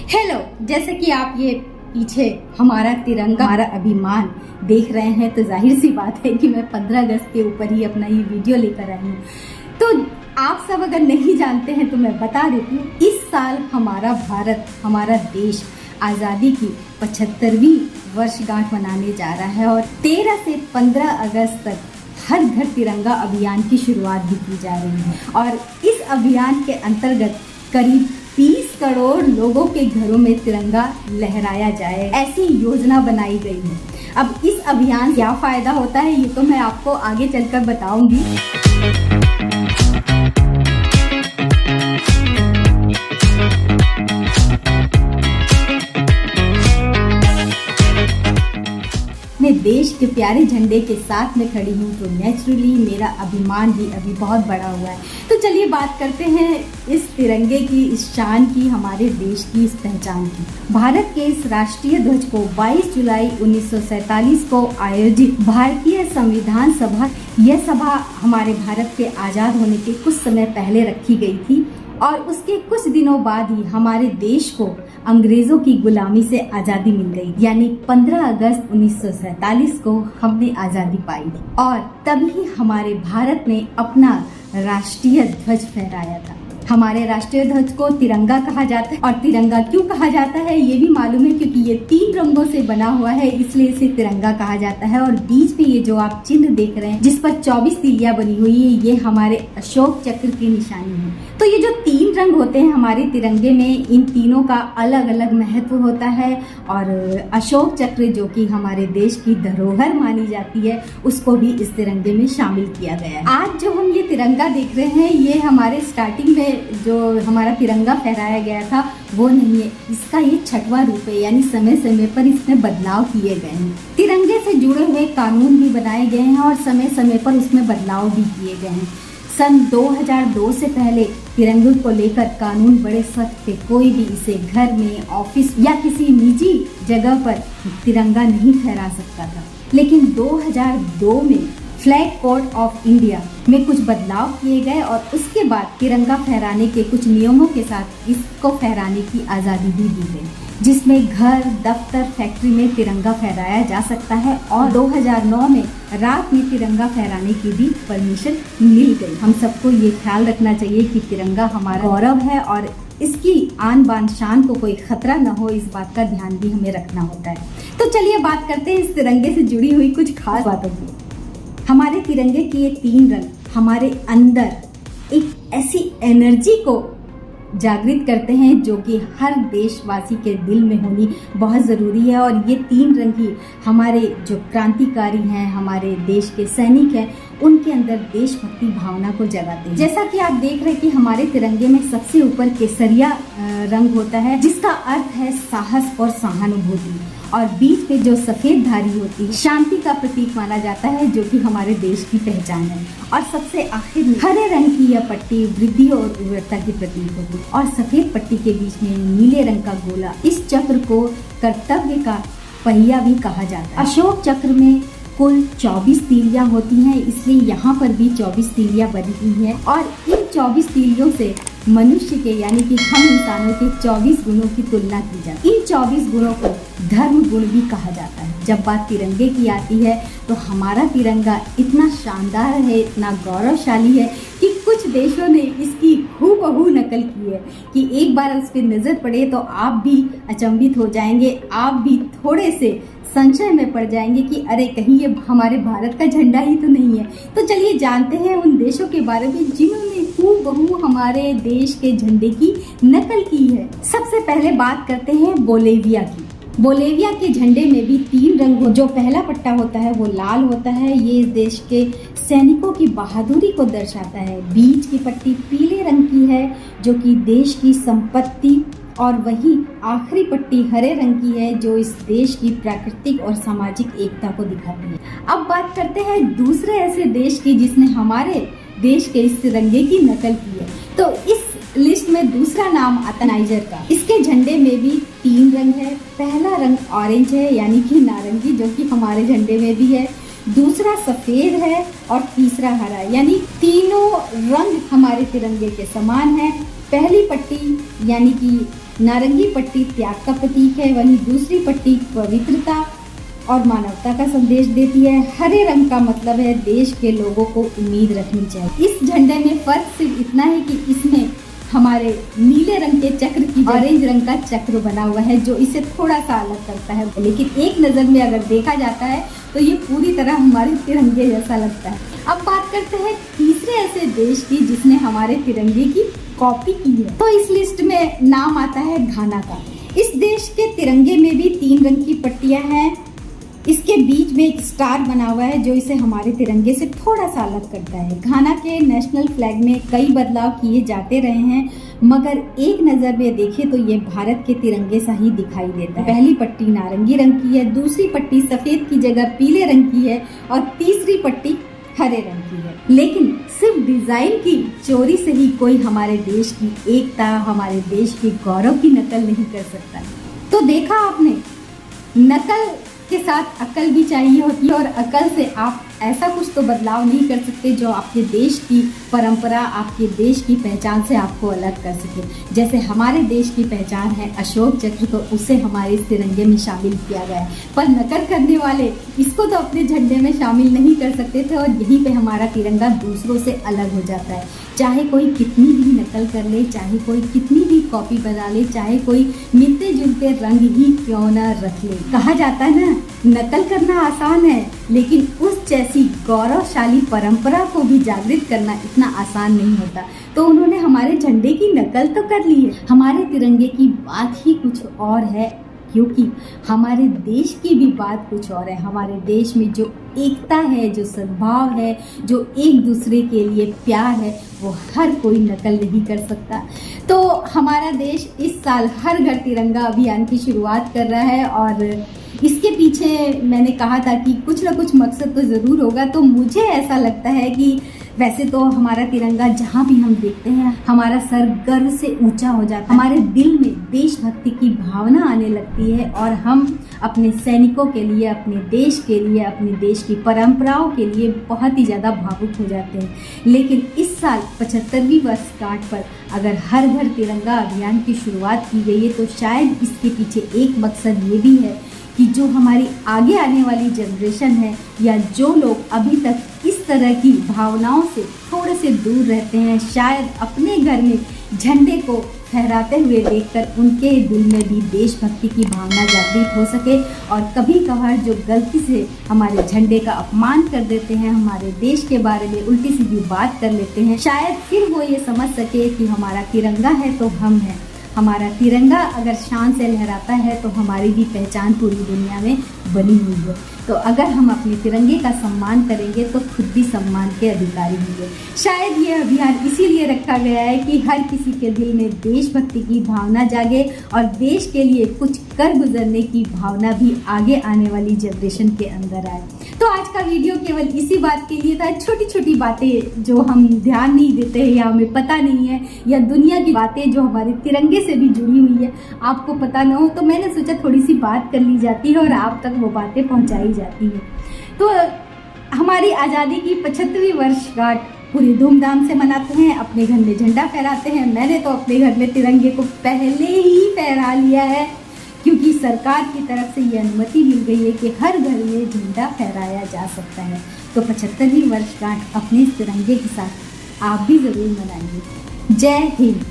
Hello, जैसे कि आप ये पीछे हमारा तिरंगा, हमारा अभिमान देख रहे हैं, तो जाहिर सी बात है कि मैं 15 अगस्त के ऊपर ही अपना ये वीडियो लेकर आई हूँ। तो आप सब अगर नहीं जानते हैं तो मैं बता देती हूँ, इस साल हमारा भारत, हमारा देश आज़ादी की 75वीं वर्षगांठ मनाने जा रहा है और 13 से 15 अगस्त तक हर घर तिरंगा अभियान की शुरुआत भी की जा रही है। और इस अभियान के अंतर्गत करीब 30 करोड़ लोगों के घरों में तिरंगा लहराया जाए, ऐसी योजना बनाई गई है। अब इस अभियान से क्या फायदा होता है ये तो मैं आपको आगे चलकर बताऊंगी। मैं देश के प्यारे झंडे के साथ में खड़ी हूँ तो नेचुरली मेरा अभिमान भी अभी बहुत बड़ा हुआ है। तो चलिए बात करते हैं इस तिरंगे की, इस शान की, हमारे देश की इस पहचान की। भारत के इस राष्ट्रीय ध्वज को 22 जुलाई 1947 को आयोजित भारतीय संविधान सभा, यह सभा हमारे भारत के आज़ाद होने के कुछ समय पहले रखी गई थी और उसके कुछ दिनों बाद ही हमारे देश को अंग्रेजों की गुलामी से आज़ादी मिल गई। यानी 15 अगस्त 1947 को हमने आज़ादी पाई और तभी हमारे भारत ने अपना राष्ट्रीय ध्वज फहराया था। हमारे राष्ट्रीय ध्वज को तिरंगा कहा जाता है और तिरंगा क्यों कहा जाता है ये भी मालूम है, क्योंकि ये 3 रंगों से बना हुआ है, इसलिए इसे तिरंगा कहा जाता है। और बीच में ये जो आप चिन्ह देख रहे हैं जिस पर 24 तीलियां बनी हुई है, ये हमारे अशोक चक्र की निशानी है। तो ये जो 3 रंग होते हैं हमारे तिरंगे में, इन तीनों का अलग अलग महत्व होता है और अशोक चक्र जो कि हमारे देश की धरोहर मानी जाती है, उसको भी इस तिरंगे में शामिल किया गया है। आज जो हम ये तिरंगा देख रहे हैं, ये हमारे स्टार्टिंग में जो हमारा तिरंगा फहराया गया था वो नहीं है, इसका ये 6वां रूप है। यानी समय समय पर इसमें बदलाव किए गए हैं। तिरंगे से जुड़े हुए कानून भी बनाए गए हैं और समय समय पर उसमें बदलाव भी किए गए हैं। सन 2002 से पहले तिरंगे को लेकर कानून बड़े सख्त थे। कोई भी इसे घर में, ऑफिस या किसी निजी जगह पर तिरंगा नहीं फहरा सकता था। लेकिन 2002 में फ्लैग कोड ऑफ इंडिया में कुछ बदलाव किए गए और उसके बाद तिरंगा फहराने के कुछ नियमों के साथ इसको फहराने की आज़ादी भी दी गई, जिसमें घर, दफ्तर, फैक्ट्री में तिरंगा फहराया जा सकता है। और 2009 में रात में तिरंगा फहराने की भी परमिशन मिल गई। हम सबको ये ख्याल रखना चाहिए कि तिरंगा हमारा गौरव है और इसकी आन बान शान को कोई खतरा न हो, इस बात का ध्यान भी हमें रखना होता है। तो चलिए बात करते हैं इस तिरंगे से जुड़ी हुई कुछ खास बातों की। हमारे तिरंगे के ये 3 रंग हमारे अंदर एक ऐसी एनर्जी को जागृत करते हैं जो कि हर देशवासी के दिल में होनी बहुत ज़रूरी है। और ये 3 रंग ही हमारे जो क्रांतिकारी हैं, हमारे देश के सैनिक हैं, उनके अंदर देशभक्ति भावना को जगाते हैं। जैसा कि आप देख रहे हैं कि हमारे तिरंगे में सबसे ऊपर केसरिया रंग होता है, जिसका अर्थ है साहस और सहानुभूति। और बीच में जो सफेद धारी होती है, शांति का प्रतीक माना जाता है, जो कि हमारे देश की पहचान है। और सबसे आखिर में हरे रंग की यह पट्टी वृद्धि और उर्वरता की प्रतीक होती है और सफेद पट्टी के बीच में नीले रंग का गोला, इस चक्र को कर्तव्य का पहिया भी कहा जाता है। अशोक चक्र में कुल 24 तीलियां होती हैं, इसलिए यहाँ पर भी 24 तीलियां बनी हुई हैं और इन 24 तीलियों से मनुष्य के यानी कि हम इंसानों के 24 गुणों की तुलना की जाती है। इन 24 गुणों को धर्म गुण भी कहा जाता है। जब बात तिरंगे की आती है तो हमारा तिरंगा इतना शानदार है, इतना गौरवशाली है कि कुछ देशों ने इसकी हूबहू नकल की है कि एक बार उस पर नजर पड़े तो आप भी अचंभित हो जाएंगे, आप भी थोड़े से संशय में पड़ जाएंगे कि अरे कहीं ये हमारे भारत का झंडा ही तो नहीं है। तो चलिए जानते हैं उन देशों के बारे में जिन्होंने हूबहू हमारे देश के झंडे की नकल की है। सबसे पहले बात करते हैं बोलेविया की। बोलेविया के झंडे में भी 3 रंग, जो पहला पट्टा होता है वो लाल होता है, ये इस देश के सैनिकों की बहादुरी को दर्शाता है। बीच की पट्टी पीले रंग की है जो कि देश की संपत्ति, और वही आखिरी पट्टी हरे रंग की है जो इस देश की प्राकृतिक और सामाजिक एकता को दिखाती है। अब बात करते हैं दूसरे ऐसे देश की जिसने हमारे देश के इस तिरंगे की नकल की है। तो इस लिस्ट में दूसरा नाम आता नाइजर का। इसके झंडे में भी 3 रंग है। पहला रंग ऑरेंज है यानी कि नारंगी, जो कि हमारे झंडे में भी है। दूसरा सफेद है और तीसरा हरा, यानी तीनों रंग हमारे तिरंगे के समान है। पहली पट्टी यानी कि नारंगी पट्टी त्याग का प्रतीक है, वहीं दूसरी पट्टी पवित्रता और मानवता का संदेश देती है। हरे रंग का मतलब है देश के लोगों को उम्मीद रखनी चाहिए। इस झंडे में फर्क सिर्फ इतना है कि इसमें हमारे नीले रंग के चक्र की ऑरेंज रंग का चक्र बना हुआ है, जो इसे थोड़ा सा अलग करता है। लेकिन एक नज़र में अगर देखा जाता है तो ये पूरी तरह हमारे तिरंगे जैसा लगता है। अब बात करते हैं तीसरे ऐसे देश की जिसने हमारे तिरंगे की कॉपी की है। तो इस लिस्ट में नाम आता है घाना का। इस देश के तिरंगे में भी 3 रंग की पट्टियां हैं। इसके बीच में एक स्टार बना हुआ है जो इसे हमारे तिरंगे से थोड़ा सा अलग करता है। घाना के नेशनल फ्लैग में कई बदलाव किए जाते रहे हैं, मगर एक नज़र में देखें तो ये भारत के तिरंगे सा ही दिखाई देता है। पहली पट्टी नारंगी रंग की है, दूसरी पट्टी सफ़ेद की जगह पीले रंग की है और तीसरी पट्टी हरे रंग की है। लेकिन सिर्फ डिजाइन की चोरी से ही कोई हमारे देश की एकता, हमारे देश के गौरव की नकल नहीं कर सकता। तो देखा आपने, नकल के साथ अकल भी चाहिए होती है और अकल से आप ऐसा कुछ तो बदलाव नहीं कर सकते जो आपके देश की परंपरा, आपके देश की पहचान से आपको अलग कर सके। जैसे हमारे देश की पहचान है अशोक चक्र, तो उसे हमारे इस तिरंगे में शामिल किया गया है। पर नकल करने वाले इसको तो अपने झंडे में शामिल नहीं कर सकते थे और यहीं पे हमारा तिरंगा दूसरों से अलग हो जाता है। चाहे कोई कितनी भी नकल कर ले, चाहे कोई कितनी भी कॉपी बना ले, चाहे कोई मिलते जुलते रंग ही क्यों ना रख ले। कहा जाता है ना, नकल करना आसान है लेकिन उस जैसी गौरवशाली परंपरा को भी जागृत करना इतना आसान नहीं होता। तो उन्होंने हमारे झंडे की नकल तो कर ली है, हमारे तिरंगे की बात ही कुछ और है, क्योंकि हमारे देश की भी बात कुछ और है। हमारे देश में जो एकता है, जो सद्भाव है, जो एक दूसरे के लिए प्यार है, वो हर कोई नकल नहीं कर सकता। तो हमारा देश इस साल हर घर तिरंगा अभियान की शुरुआत कर रहा है और इसके पीछे मैंने कहा था कि कुछ ना कुछ मकसद तो ज़रूर होगा। तो मुझे ऐसा लगता है कि वैसे तो हमारा तिरंगा जहाँ भी हम देखते हैं हमारा सर गर्व से ऊंचा हो जाता है, हमारे दिल में देशभक्ति की भावना आने लगती है और हम अपने सैनिकों के लिए, अपने देश के लिए, अपने देश की परंपराओं के लिए बहुत ही ज़्यादा भावुक हो जाते हैं। लेकिन इस साल 75वीं वर्षगांठ पर अगर हर घर तिरंगा अभियान की शुरुआत की गई है तो शायद इसके पीछे एक मकसद ये भी है कि जो हमारी आगे आने वाली जनरेशन है या जो लोग अभी तक इस तरह की भावनाओं से थोड़े से दूर रहते हैं, शायद अपने घर में झंडे को फहराते हुए देखकर उनके दिल में भी देशभक्ति की भावना जागृत हो सके और कभी कभार जो गलती से हमारे झंडे का अपमान कर देते हैं, हमारे देश के बारे में उल्टी सीधी बात कर लेते हैं, शायद फिर वो ये समझ सके कि हमारा तिरंगा है तो हम हैं। हमारा तिरंगा अगर शान से लहराता है तो हमारी भी पहचान पूरी दुनिया में बनी हुई है। तो अगर हम अपने तिरंगे का सम्मान करेंगे तो खुद भी सम्मान के अधिकारी होंगे। शायद ये अभियान इसीलिए रखा गया है कि हर किसी के दिल में देशभक्ति की भावना जागे और देश के लिए कुछ कर गुजरने की भावना भी आगे आने वाली जनरेशन के अंदर आए। तो आज का वीडियो केवल इसी बात के लिए था। छोटी छोटी बातें जो हम ध्यान नहीं देते हैं या हमें पता नहीं है, या दुनिया की बातें जो हमारे तिरंगे से भी जुड़ी हुई है, आपको पता न हो, तो मैंने सोचा थोड़ी सी बात कर ली जाती है और आप तक वो बातें पहुंचाई जाती है। तो हमारी आज़ादी की 75वीं वर्षगांठ पूरी धूमधाम से मनाते हैं, अपने घर में झंडा फहराते हैं। मैंने तो अपने घर में तिरंगे को पहले ही फहरा लिया है क्योंकि सरकार की तरफ से ये अनुमति मिल गई है कि हर घर में झंडा फहराया जा सकता है। तो 75वीं वर्षगांठ अपने तिरंगे के साथ आप भी ज़रूर मनाइए। जय हिंद।